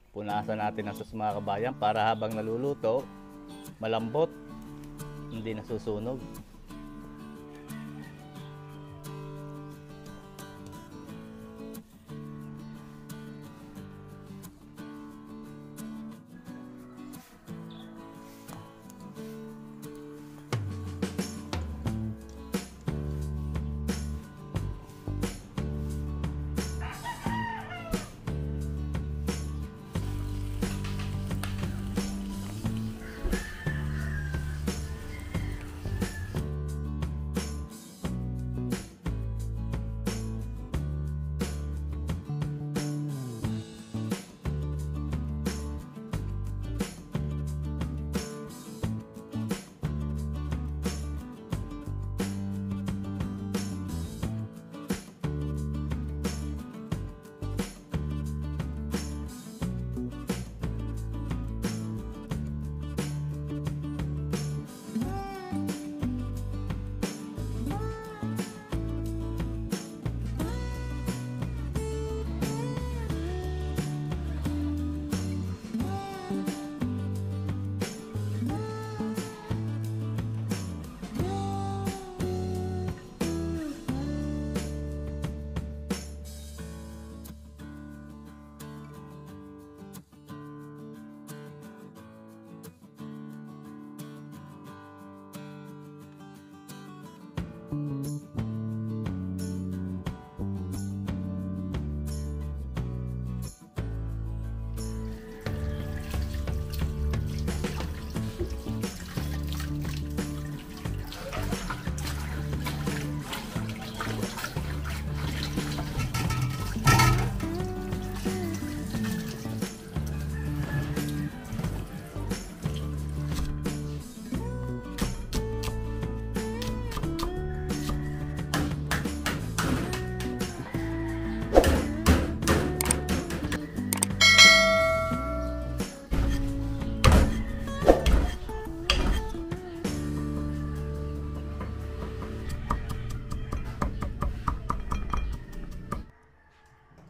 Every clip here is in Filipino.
Punasan natin ng sauce mga kabayan para habang naluluto, malambot, hindi nasusunog.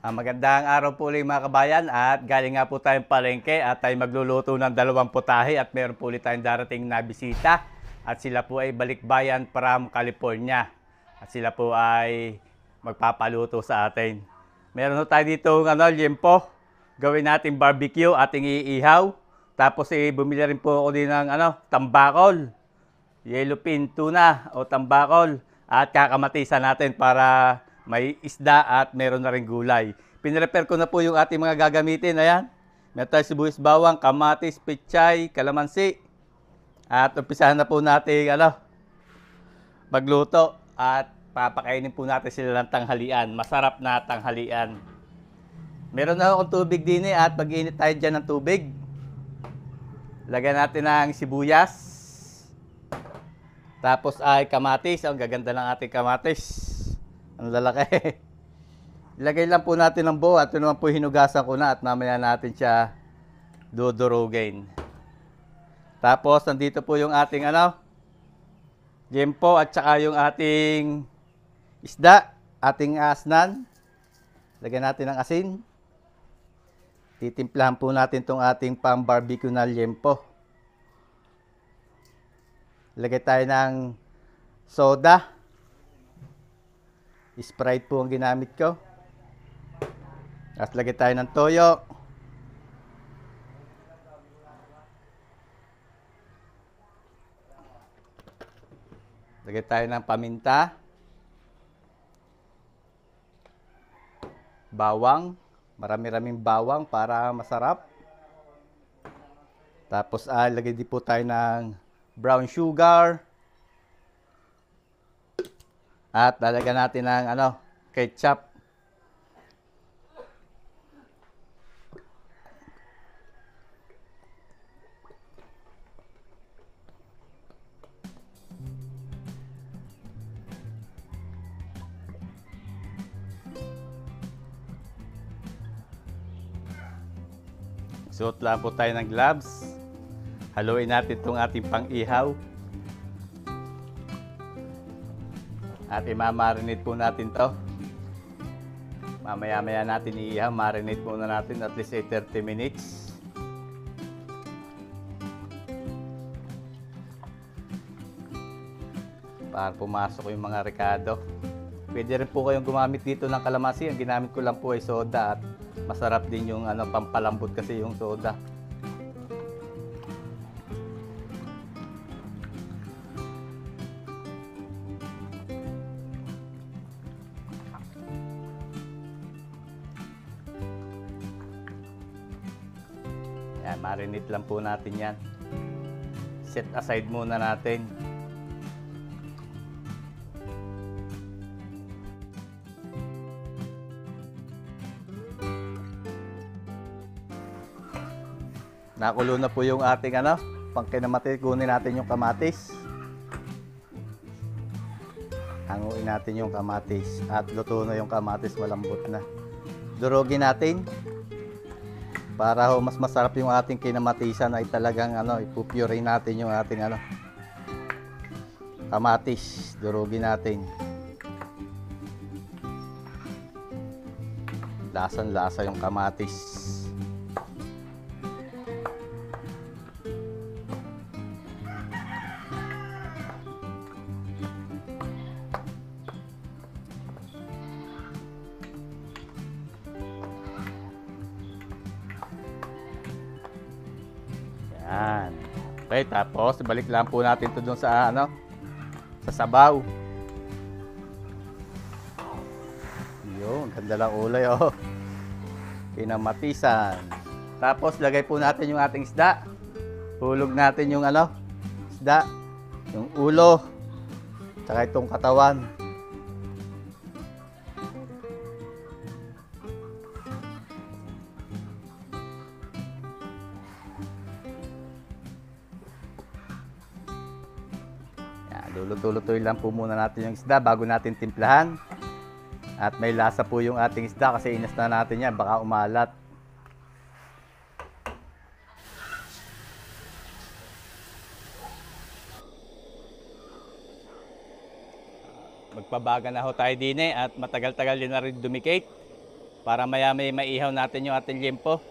Magandang araw po ulit mga kabayan at galing nga po tayong palengke at tayo magluluto ng dalawang putahe at meron po ulit tayong darating na bisita at sila po ay balikbayan from California at sila po ay magpapaluto sa atin. Meron po tayo dito liempo, gawin natin barbecue, ating iihaw, tapos bumili rin po ako din ng tambakol, yellowfin tuna o tambakol at kakamatisan natin para may isda at meron na rin gulay. Pinrepare ko na po yung ating mga gagamitin. Ayan. Meron tayo sibuyas, bawang, kamatis, pechay, kalamansi. At umpisahan na po natin magluto. At papakainin po natin sila ng tanghalian. Masarap na tanghalian. Meron na akong tubig din at mag-init tayo dyan ng tubig. Lagyan natin ng sibuyas. Tapos ay kamatis. Ang gaganda ng ating kamatis. Ang lalaki. Ilagay lang po natin ng buo at ito naman po hinugasan ko na at mamaya natin siya dudurugin. Tapos nandito po yung ating liempo at saka yung ating isda, ating asnan. Lagyan natin ng asin. Titimplahan po natin itong ating pang-barbecue na liempo. Lagay tayo ng soda. Sprite po ang ginamit ko. At lagay tayo ng toyo. Lagay tayo ng paminta. Bawang. Marami-raming bawang para masarap. Tapos lagay din po tayo ng brown sugar. At lalagyan natin ng ketchup. Suot lang po tayo ng gloves. Haluin natin itong ating pang-ihaw. At imamarinate po natin to. Mamaya-maya natin iihaw. Marinate muna natin at least 30 minutes. Para pumasok yung mga rekado. Pwede rin po kayong gumamit dito ng kalamansi. Ang ginamit ko lang po ay soda at masarap din yung pampalambot kasi yung soda. Yan, marinate lang po natin yan. Set aside muna natin. Nakulo na po yung ating pangkinamatis. Kunin natin yung kamatis. Hanguin natin yung kamatis. At luto na yung kamatis, malambot na. Durugin natin. Para mas masarap yung ating kinamatisan ay talagang ipupuree natin yung ating kamatis. Durugin natin. Lasang-lasa yung kamatis. Yan. Okay, tapos balik lang po natin ito doon sa sa sabaw. Yun, ganda lang ulay Kinamatisan. Tapos lagay po natin yung ating isda. Hulog natin yung isda, yung ulo, tsaka itong katawan. Luluto-lutoy lang po muna natin yung isda bago natin timplahan. At may lasa po yung ating isda kasi inas na natin yan, baka umalat. Magpabaga na ho tayo din at matagal-tagal din na rin dumikit para maya may maihaw natin yung ating liempo.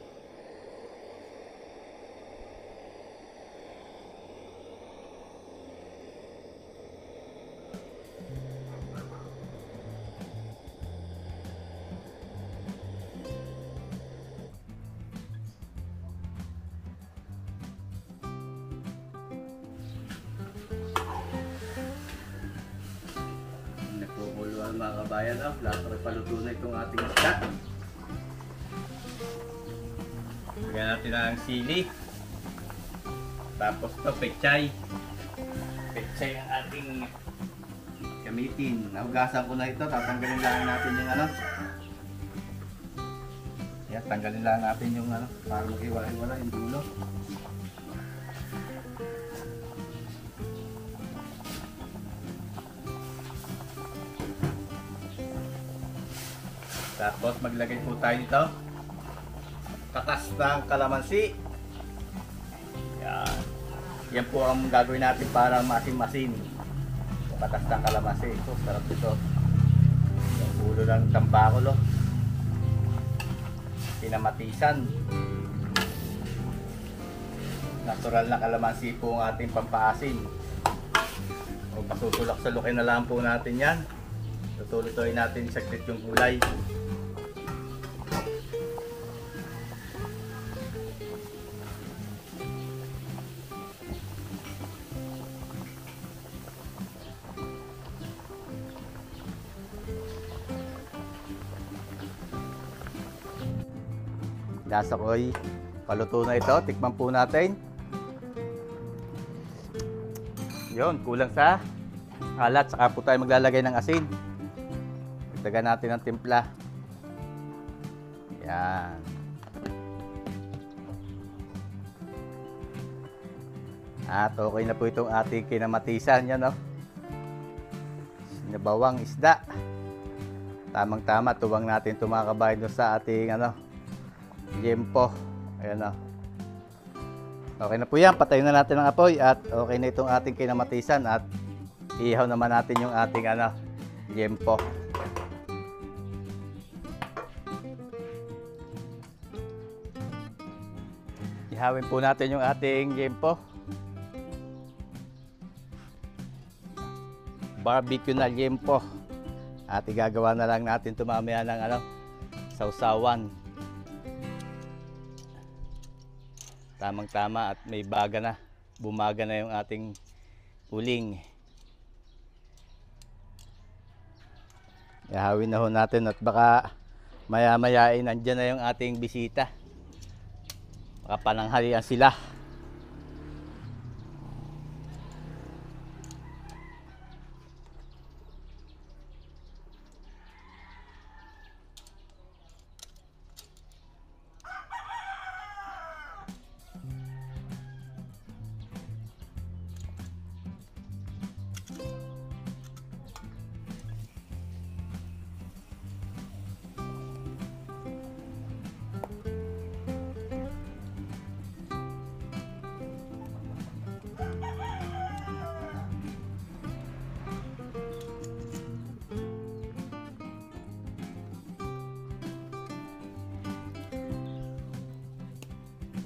Mga kabayan, lahat rin paluto na itong ating isda. Lagyan natin ang sili. Tapos ito, pechay. Pechay ang ating gamitin. Nahugasan ko na ito. Tatanggalin lang natin yung yan, tanggalin lang natin yung para mag-iwala yung dulo. Tapos maglagay po tayo dito katas ng kalamansi. Yan. Yan po ang gagawin natin para masin-masin. Katas ng kalamansi. Ito, sarap ito. Yung ulo ng tambakulo. Kinamatisan. Natural na kalamansi po ang ating pampaasin. O pasutulak sa lukin na lang po natin yan. Tutuloy natin saglit yung gulay. Lasa ko ay paluto na ito. Tikman po natin. Yun, kulang sa alat. Saka po tayo maglalagay ng asin. Dagdagan natin ng timpla. Yan. At okay na po itong ating kinamatisan. Yan, sinabawang isda. Tamang-tama. Tuwang natin ito mga kabayan sa ating liempo. Ayan, okay na po yan. Patayin na natin ang apoy. At okay na itong ating kinamatisan. At ihaw naman natin yung ating liempo. Ihawin po natin yung ating yempo. Barbecue na yempo. At igagawa na lang natin ito mamaya ng sausawan. Tamang-tama at may baga na. Bumaga na yung ating uling. Ihawin na ho natin at baka maya-mayain nandyan na yung ating bisita. Baka pananghalian sila.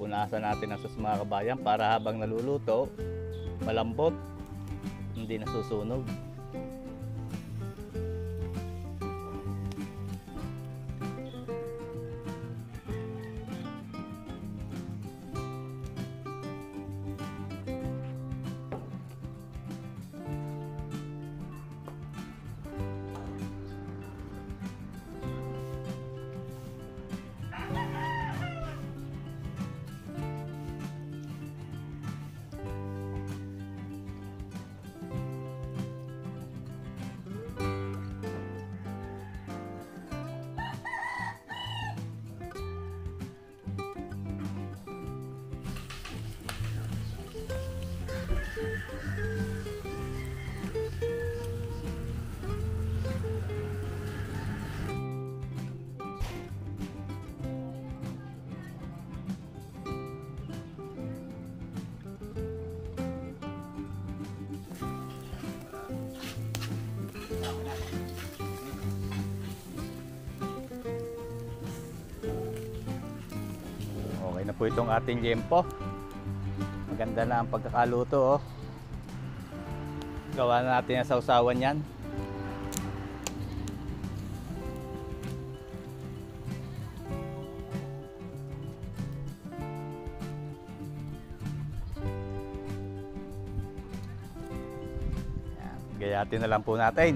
Punasan natin ang sus mga kabayan para habang naluluto, malambot, hindi nasusunog. Okay na po itong ating yempo. Maganda na ang pagkakaluto, oh. Gawa na natin ang sausawan yan. Gayatin na lang po natin.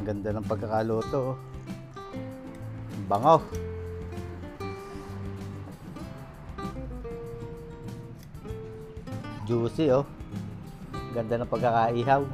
Ang ganda ng pagkakaluto, oh. Bango. Juicy, oh. Ganda ng pagkakaihaw.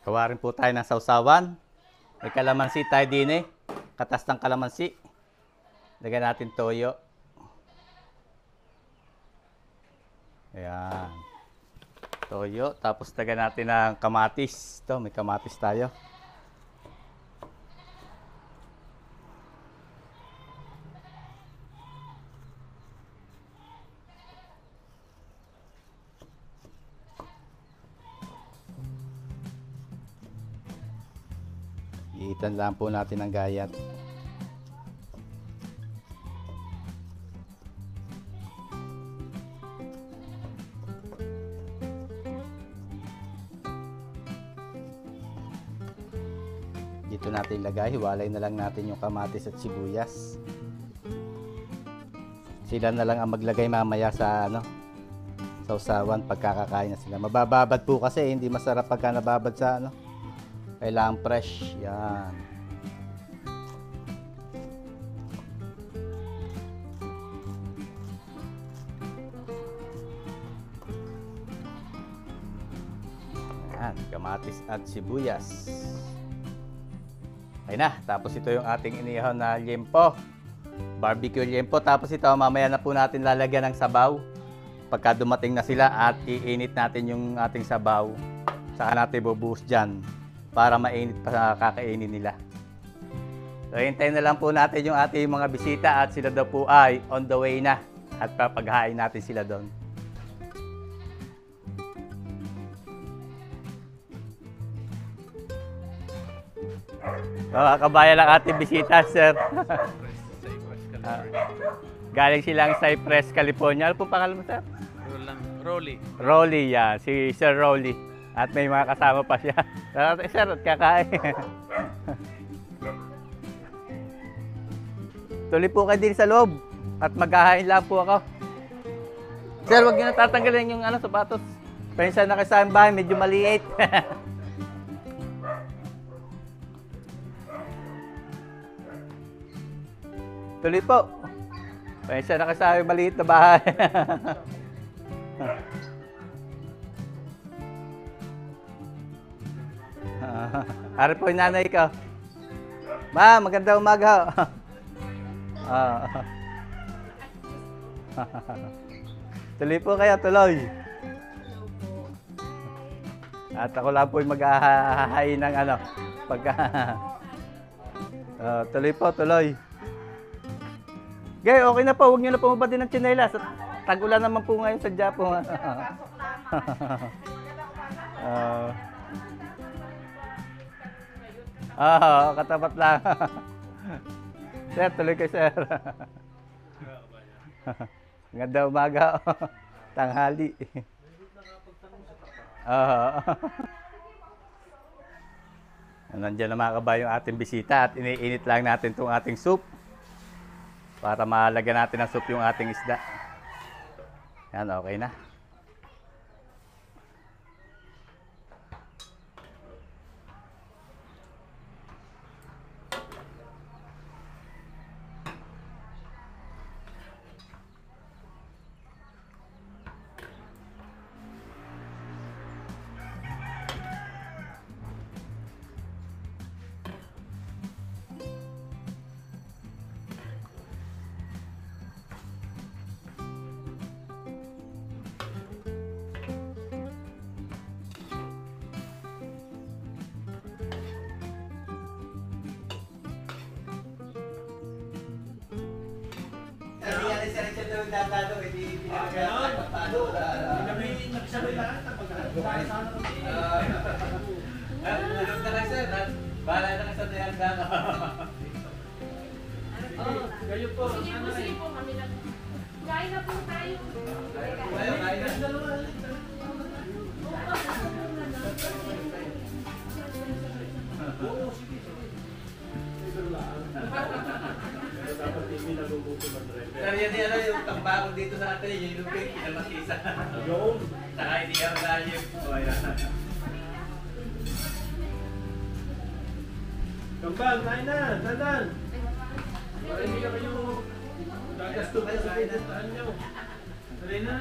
Gawa rin po tayo ng sausawan. May kalamansi tayo din, eh. Katas ng kalamansi. Lagyan natin toyo. Ayan. Toyo. Tapos lagyan natin ng kamatis. Ito, may kamatis tayo. Iitan lang po natin ang gayat. Dito natin ilagay, hiwalay na lang natin yung kamatis at sibuyas. Sila na lang ang maglagay mamaya sa ano, sa usawan pagkakakain na sila. Mabababad po kasi, hindi masarap pagka nababad sa ano. Kailangan fresh. Yan. Yan, kamatis at sibuyas. Ayun na, tapos ito yung ating inihaw na liempo. Barbecue liempo. Tapos ito, mamaya na po natin lalagyan ng sabaw. Pagka dumating na sila at iinit natin yung ating sabaw, saka natin bubuhos dyan para mainit pa sa kakainin nila. So, hintayin na lang po natin yung ating mga bisita at sila daw po ay on the way na at papaghain natin sila doon. Mga kabayan lang ating bisita, sir. Galing silang Cypress, California. Ano po pangalan mo, sir? Rolly. Rolly, yeah. Si Sir Rolly. At may mga kasama pa siya. Sir, at kakain. Tuloy po kayo din sa loob. At maghahain lang po ako. Sir, huwag niyo na tatanggalin yung sapatos. Pensa na kayo sa bahay, medyo maliit. Tuloy po. Pensa na kayo sa maliit na bahay. Ari po yung nanay ko. Ma, magandang umaga. Tuloy po kayo, tuloy. At ako lang po yung mag-ahahain ng pagka... tuloy po, tuloy. Gay, okay na po. Huwag nyo na pumabad din ng tsinelas. Tag-ulan naman po ngayon sa Japan. Katapat lang. Sir, tuloy kayo, sir. Ganda umaga. Tanghali. Nandiyan na mga kabayo yung ating bisita at iniinit lang natin itong ating soup para malagyan natin ng soup yung ating isda. Yan, okay na. Kayo po. Sige po kami lang. Kain na po tayo. Pero yan yung tambakol dito sa atin, yung lupit, pinamatisa. Saka hindi ka malalim. Kambal, kain na! Dandan! Para hindi na kayo gagasto kayo sa pupuntahan nyo. Dali na!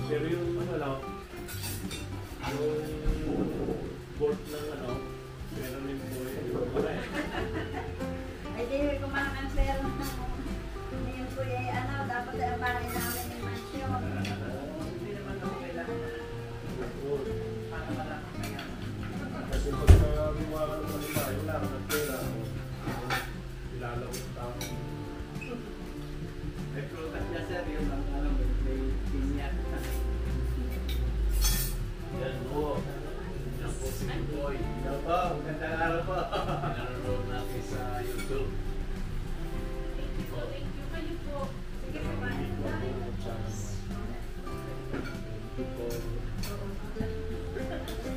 Pero yung yung board ng meron din po Ay, di kumakan sir. Yun po dapat ang bahay namin yung mansyon. hindi naman ako kailangan. Kasi pagka gumawa ka ng malima, yung lang ng pera, ilalawin yung tao. May prutas niya, sir, yung may pinya. Yan, oo.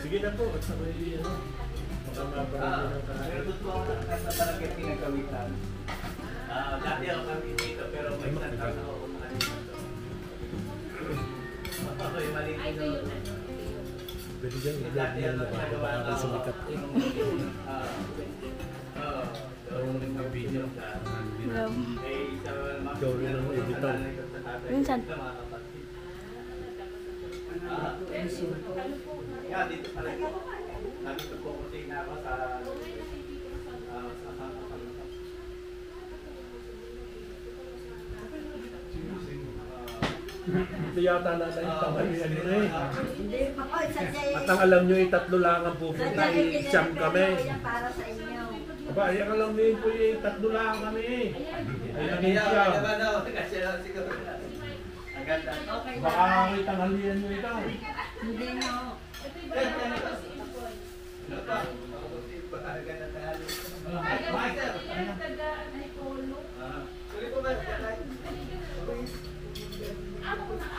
Sige na po, at sabay ano. Baka mapahuli ng Pero kain. gusto ko na sa barangay pinagawitan. Dati ako kami dito, pero may isang taon ako kumain dito. Ako'y maliit Ay, ito yun. yung ano. Pwede dyan, Dati i-vlog ako mo na nagawa baka sumikat. Yung nag-video ka. Ikaw rin ang editor. Minsan. Nga, dito pala po. Nandito po kasi na ako sa Ito yata na yung tanghalian nyo eh. Hindi pa ko, sadya At ang alam nyo, 3 lang ang pupunta, i-siyam kami. yan para sa inyo. Aba, yan alam nyo po yung 3 lang kami eh. Ay, Ayun, naging siya. kasi lang siguro. Ang ganda. Baka may tanghalian nyo ito. Hindi no. Ito yung banana kasi import. Ay, yung taga Antipolo. Ano ko na?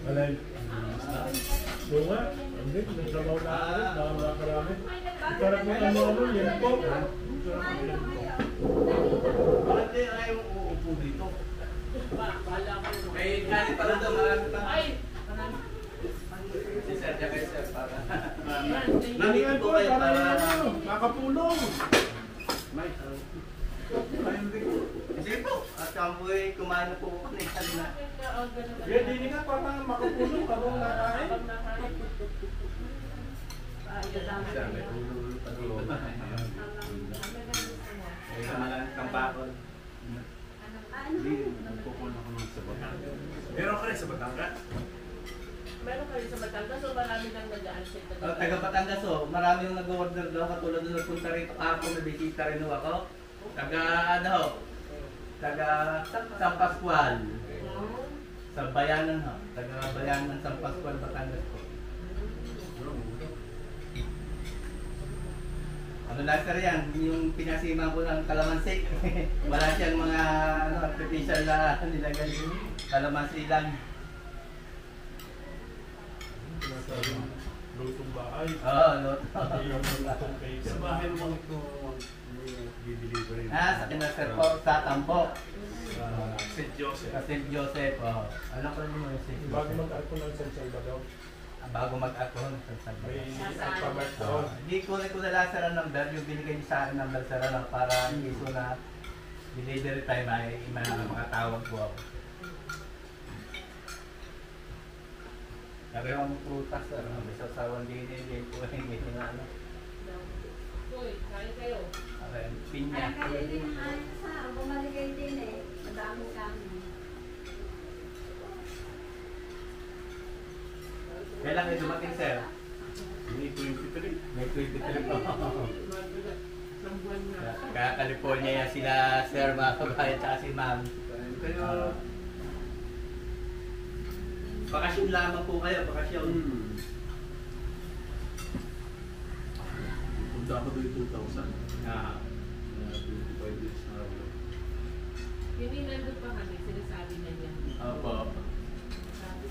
Alay. Oo nga, hindi, nagtrabaho na ako rin, nakakarami. Ikarap mo ang ano, yan po. Bakit din ayaw uupo dito? May kani pala daw, marami pa. Ay! Si Sir, kay Sir, para. Naningan po, para yan ano, makapulong. Sige po, at kampoy kumain na po kami kanina. Yan, hindi nga para makapulong, habang nakain. Ay, kamalan kang bakod. Meron ka rin sa Batangas? Meron kayo sa Batangas o marami nang nag-aansit na Taga Batangas oh, marami yung nag-order daw katulad nung nagpunta rito ako, nabisita rin ako. Taga ano, taga San Pascual. Sa Bayanan ho, taga Bayanan San Pascual, Batangas po. Ano lang sir yan, yung pinasiman ko ng kalamansi. Wala siyang mga ano, artificial na nilagay yung kalamansi lang. Lutong bahay. Oo, lot. Lutong cake. Sa bahay mo ito bibili Sa kinasir po, sa Tambo. St. Joseph. Sa St. Joseph, oh. Ano ko rin yung St. Bago Joseph? mag-ako ng San Salvador, Bago mag-akon sa Salvador. may alphabet doon. Hindi ko nala sa number, yung binigay niyo sa akin number sa lang para hindi so na delivery time ay makatawag po ako. Sabi ko ang prutas, sir. May sasawan din po, hindi na ano. Uy, kaya kayo. Okay, pinya. Kaya kayo din ang ayos sa, bumalik kayo din eh. Madaming kami. Kailan kayo dumating, sir? May 23. May 23 po. Ng buwan na. Kaya California yan sila, sir, mga kabayan, tsaka si ma'am. Pero, bakasyon lamang po kayo, bakasyon. Punta ako doon 2,000. Ah. 25 years na ako. Hindi nandun pa kami, sinasabi na niya. Opo.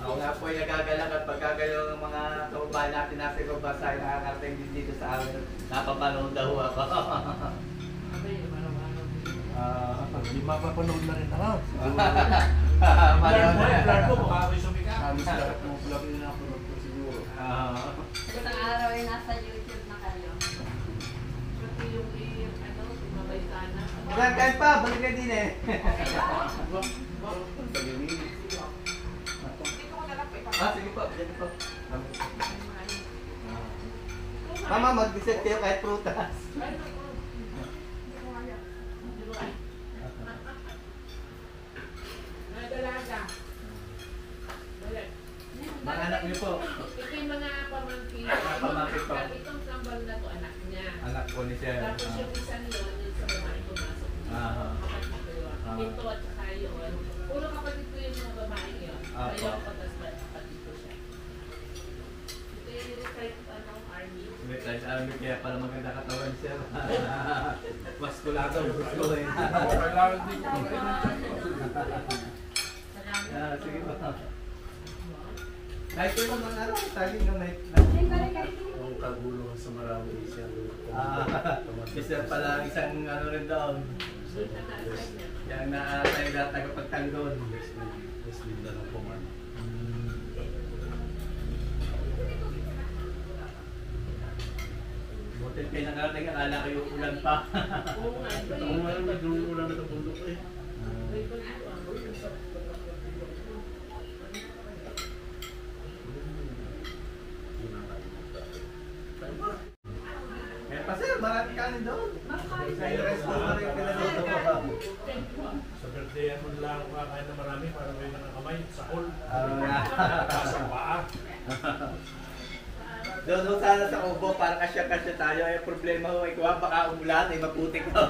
Ako nga po ay nagagalak at pagkagayo ng mga kababayan natin nasa ibang bansa ay nakakarating din dito sa amin. Napapanood daw ako. Sabi, araw-araw. Hindi mapapanood na rin ako. Manood na yan. Vlog ko, baka ako'y sumikat. Halos lahat ng vlog na napanood ko siguro. Isang araw ay nasa YouTube na kayo. Pati yung ano, sumabay sana. Ilan kayo pa, balik kayo din eh. Sige po, sige po. Mama, mag-visit kayo kahit prutas. Dalaga. Balik. Mga anak niyo po. Ito yung mga pamangkin. Mga pamangkin po. Itong sambal na to, anak niya. Anak ko ni Sir. Tapos yung isa yun, yung sa babae pumasok. Kapatid ko yun. Ito at saka yun. Puro kapatid ko yung mga babae yun. Ayaw ko, tapos kapatid ko siya. Ito yung retired army. Retired army kaya pala maganda katawan Sir. Maskulado, gusto eh. Kailangan din ko Salamat. Sige po. Kahit ko naman ano, tayo yung night. Ang kagulong sa marami siyang Isa pala isang ano rin doon. Yang naatay na tagapagtanggol. Muslim na lang po man. Buti kayo nakarating, akala kayo ulan pa. Oo nga, ito Ako nga lang nag-uulan na sa bundok eh. Kaya pa sir, marami kanin doon. Sa yung restaurant yung pinagluto ko. Sa birthday mo lang ako kakain na marami para may nakakamay sa hall. Sa paa. Doon sana sa Ubo, para kasya-kasya tayo. Ay problema ko, ikaw baka umulan, ay maputik ko.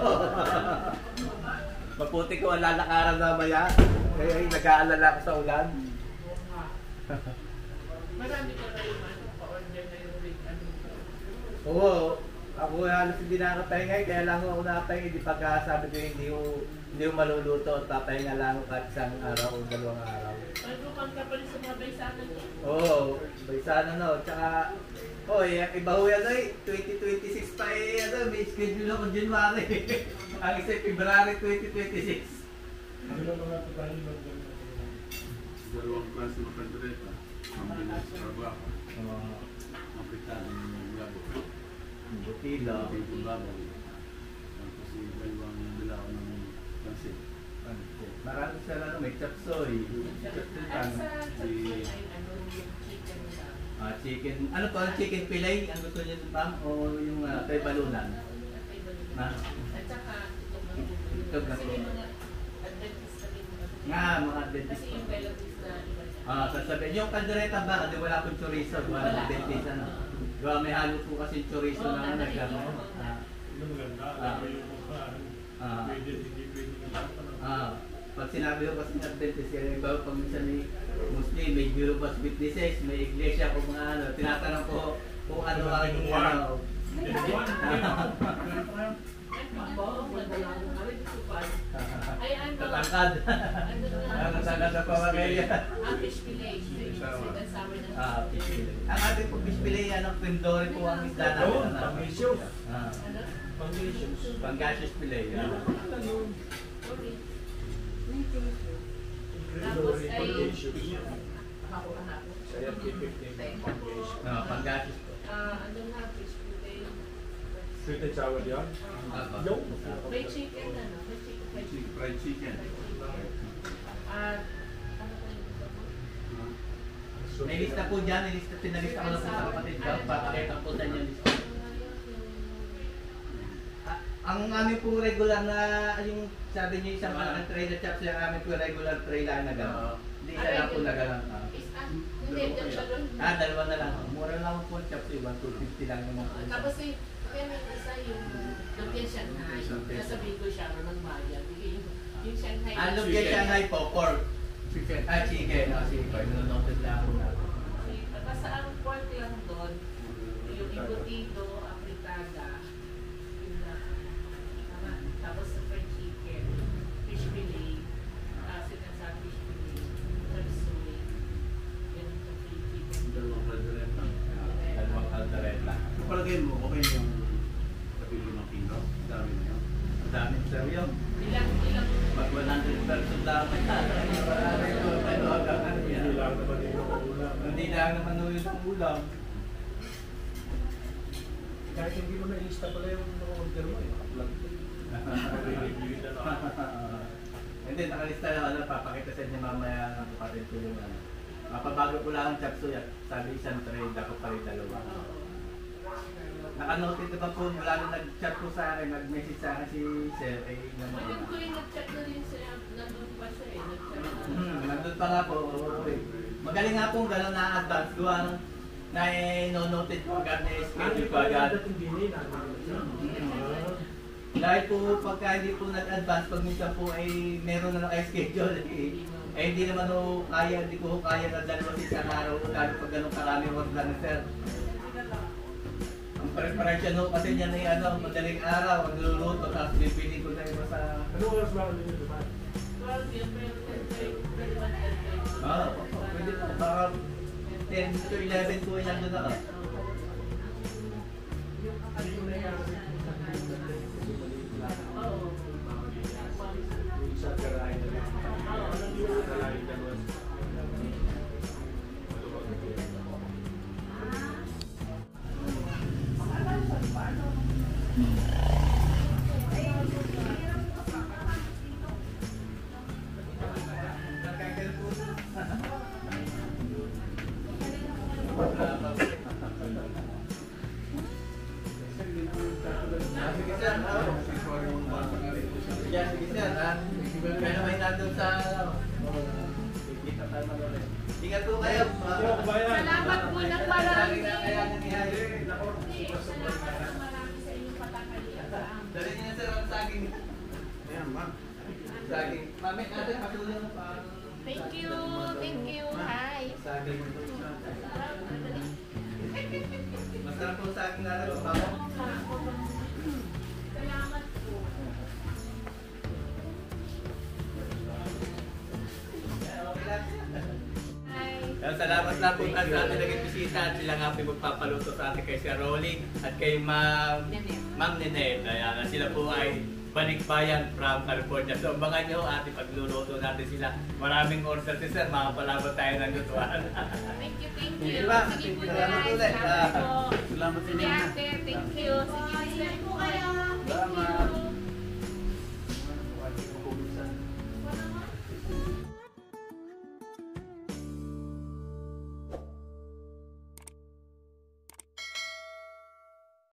Maputik ko ang lalakaran mamaya. Kaya ay nag-aalala ko sa ulan. Marami ka kayo pa-order na yung rig. Oo, ako halos hindi nakakapahinga, kaya lang ako nakapahinga. Di pagka sabi ko hindi ko maluluto at papahinga lang ako kahit isang araw o 2 araw. Magbukan ka pa rin sa mga baysanan niya. Oo, baysana no. Tsaka, iba ho yan 2026 pa may schedule ako January. Ang isa February 2026. Ano na mga tayo ng Dalawang klase ng kandireta. Ang bilis sa trabaho. Ang pitado ng labo. Butila. Ang labo. Tapos yung dalawang bilao ng pansit. Marami sila may chapsoy. At sa chicken ay ano yung chicken lang. Chicken, ano to? Chicken fillet? Ang gusto niyo ma'am? O yung kay balunan? At saka Itog na kasi po. yung mga Adventist na rin Nga, mga dentist. kasi yung relatives na iba. Sasabihin, yung kaldereta ba? Hindi wala pong chorizo. Wala dentist ano. Diba, may halo po kasi chorizo Oo, na ano. nanay, gano'n. Yung maganda, alam mo yung kung pwede, hindi pwede ng lahat. Pag sinabi ko kasi ng dentist, kaya iba pag minsan may Muslim, may Jehovah's Witnesses, may iglesia kung mga ano, tinatanong ko kung ano ang ano. Ay, ano? Tatangkad. Ano Tatangkad na pamagay. Ang fish fillet. Kasama ng Fish fillet. Ang ating po fish fillet, anong cremdore po ang isda natin. Oo, pang-issues. Ano? Pang-issues. Pangasius fillet. Okay. Tapos ay ako kahapon. Kaya 50 Pangasius po. Ano nga fish fillet? Sweet and sour yan? Yung? May chicken na no? May chicken. Fried chicken. At ano pa yung gusto mo? May lista po dyan, pinalista ko na po sa kapatid ko. Papakita po sa inyo lista. Ang amin po regular na, yung sabi niyo isang malaking tray na chops, yung amin po regular tray lang na gano'n. Hindi isa lang po na gano'n. Hindi, dalawa. Dalawa na lang. Mura lang po ang chops, 250 lang naman po. Tapos kaya may isa yung Lumpia Shanghai. Nasabihin ko siya na nagbayad. Yung Shanghai. Lumpia Shanghai po, pork. Chicken. Chicken. Sige, noted lang ako na. Basta ang pork lang doon, yung embutido, apritada, yun lang. Tapos sa fried chicken, fish fillet, sinasab fish fillet, chapsuey, yun yung fried chicken. Dalawang kandireta. Dalawang kaldereta. Kung palagay mo, okay yung kapilo ng kilo? Dami na yun. Ang daming sir yun. Ilang Pag 100% dami na. Hindi lang naman yung ulam. Hindi lang naman ulit ang ulam. Kahit hindi mo na-lista pala yung mga order mo eh. Review na lang. Hindi, nakalista lang ano, papakita sa inyo mamaya ng kapatid ko yung ano. Mapabago ko lang ang chapsuy at sabi isang tray, dapat pa rin dalawa. Nakanote naman po, wala nang nag-chat po sa akin, nag-message sa akin si Sir, naman. Alam ko yung nag-chat na rin siya, nandun pa siya eh. Nag-chat na. Nandun pa nga po, magaling nga po gano'n na-advance ko, na-noted ko agad, na-schedule ko agad. Dahil po pagka hindi po nag-advance, pag minsan po ay meron na naka-schedule, hindi naman ho kaya, hindi ko kaya na dalawa sa isang araw, lalo pag gano'ng karami order na sir. Ang preparation ho kasi niya na madaling araw, magluluto, tapos bibili ko na iba sa... Ano oras ba ulit yung dumaan? 12 yun, pero Pwede po, baka 10 to 11 po yan doon ako. Oo. Sa garahe na lang. Sa garahe na lang. Sige sir, sige sir, kaya may nandun sa ingat po kayo. Salamat po ng marami. Kaya nangyayari. Salamat ng marami sa inyong patakalian. Dali niya sir ang saging. Ayan, ma'am. Saging. Mami, natin patulong pa. Thank you. Thank you. Hi. Saging. Masarap po saging na rin. Salamat po. Hi. Salamat na po sa ating naging bisita at sila nga po magpapaluto sa atin kay Sir Rolling at kay Ma'am Ninette. Ayan, sila po ay balikbayan from California. So abangan nyo ating pagluluto natin sila. Maraming order si Sir, makapalabot tayo ng lutuan. Thank you, thank you. Sige ba? Sige po, Salamat guys. ulit. Salamat po. Salamat sa Sige, inyo. ate. Thank you. Sige, po kayo.